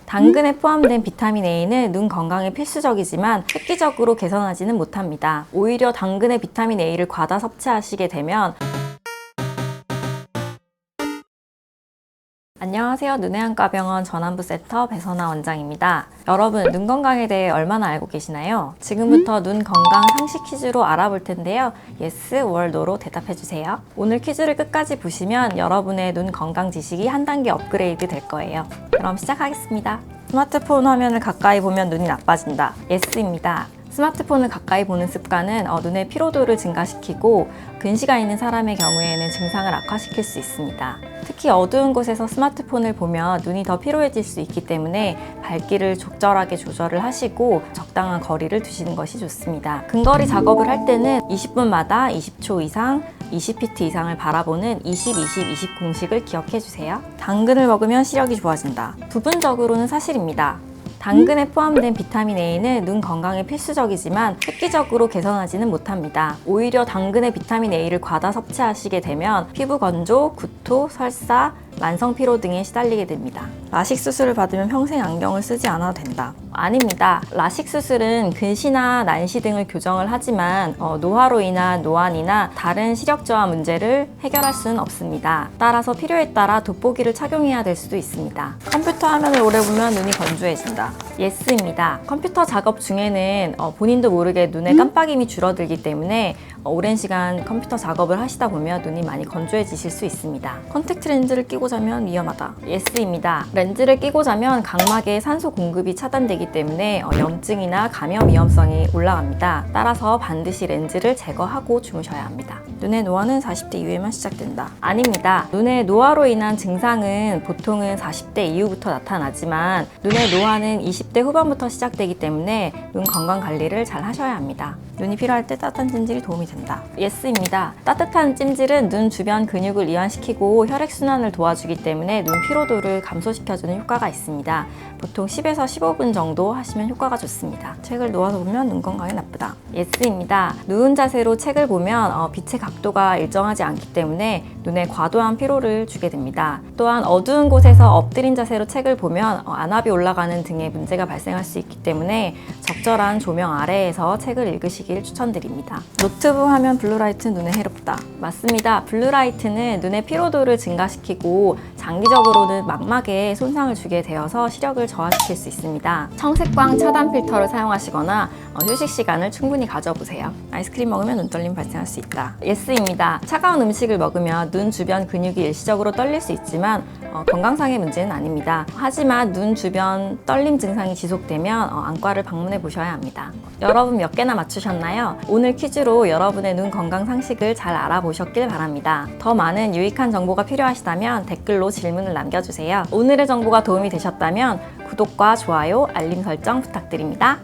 당근에 포함된 비타민 A는 눈 건강에 필수적이지만 획기적으로 개선하지는 못합니다. 오히려 당근의 비타민 A를 과다 섭취하시게 되면 안녕하세요. 눈의 한과병원 전안부 센터 배선아 원장입니다. 여러분, 눈 건강에 대해 얼마나 알고 계시나요? 지금부터 눈 건강 상식 퀴즈로 알아볼 텐데요. Yes, or No로 대답해주세요. 오늘 퀴즈를 끝까지 보시면 여러분의 눈 건강 지식이 한 단계 업그레이드 될 거예요. 그럼 시작하겠습니다. 스마트폰 화면을 가까이 보면 눈이 나빠진다. Yes입니다. 스마트폰을 가까이 보는 습관은 눈의 피로도를 증가시키고 근시가 있는 사람의 경우에는 증상을 악화시킬 수 있습니다. 특히 어두운 곳에서 스마트폰을 보면 눈이 더 피로해질 수 있기 때문에 밝기를 적절하게 조절을 하시고 적당한 거리를 두시는 것이 좋습니다. 근거리 작업을 할 때는 20분마다 20초 이상 20pt 이상을 바라보는 20-20-20 공식을 기억해 주세요. 당근을 먹으면 시력이 좋아진다. 부분적으로는 사실입니다. 당근에 포함된 비타민 A는 눈 건강에 필수적이지만 획기적으로 개선하지는 못합니다. 오히려 당근의 비타민 A를 과다 섭취하시게 되면 피부 건조, 구토, 설사, 만성 피로 등에 시달리게 됩니다. 라식 수술을 받으면 평생 안경을 쓰지 않아도 된다. 아닙니다. 라식 수술은 근시나 난시 등을 교정을 하지만 노화로 인한 노안이나 다른 시력 저하 문제를 해결할 수는 없습니다. 따라서 필요에 따라 돋보기를 착용해야 될 수도 있습니다. 컴퓨터 화면을 오래 보면 눈이 건조해진다. Yes입니다. 컴퓨터 작업 중에는 본인도 모르게 눈의 깜빡임이 줄어들기 때문에 오랜 시간 컴퓨터 작업을 하시다 보면 눈이 많이 건조해지실 수 있습니다. 컨택트 렌즈를 끼고 자면 위험하다. Yes입니다. 렌즈를 끼고 자면 각막에 산소 공급이 차단되기 때문에 염증이나 감염 위험성이 올라갑니다. 따라서 반드시 렌즈를 제거하고 주무셔야 합니다. 눈의 노화는 40대 이후에만 시작된다. 아닙니다. 눈의 노화로 인한 증상은 보통은 40대 이후부터 나타나지만 눈의 노화는 20대 후반부터 시작되기 때문에 눈 건강 관리를 잘 하셔야 합니다. 눈이 필요할 때 따뜻한 찜질이 도움이 된다. Yes입니다. 따뜻한 찜질은 눈 주변 근육을 이완시키고 혈액순환을 도와주기 때문에 눈 피로도를 감소시켜주는 효과가 있습니다. 보통 10에서 15분 정도 하시면 효과가 좋습니다. 책을 놓아서 보면 눈 건강에 나쁘다. Yes입니다. 누운 자세로 책을 보면 빛의 각도가 일정하지 않기 때문에 눈에 과도한 피로를 주게 됩니다. 또한 어두운 곳에서 엎드린 자세로 책을 보면 안압이 올라가는 등의 문제가 발생할 수 있기 때문에 적절한 조명 아래에서 책을 읽으시길 추천드립니다. 노트북 화면 블루라이트는 눈에 해롭다. 맞습니다. 블루라이트는 눈의 피로도를 증가시키고 장기적으로는 망막에 손상을 주게 되어서 시력을 저하시킬 수 있습니다. 청색광 차단 필터를 사용하시거나 휴식 시간을 충분히 가져보세요. 아이스크림 먹으면 눈떨림 발생할 수 있다. Yes입니다. 차가운 음식을 먹으면 눈 주변 근육이 일시적으로 떨릴 수 있지만 건강상의 문제는 아닙니다. 하지만 눈 주변 떨림 증상이 지속되면 안과를 방문해 보셔야 합니다. 여러분 몇 개나 맞추셨나요? 오늘 퀴즈로 여러분의 눈 건강 상식을 잘 알아보셨길 바랍니다. 더 많은 유익한 정보가 필요하시다면 댓글로 질문을 남겨주세요. 오늘의 정보가 도움이 되셨다면 구독과 좋아요, 알림 설정 부탁드립니다.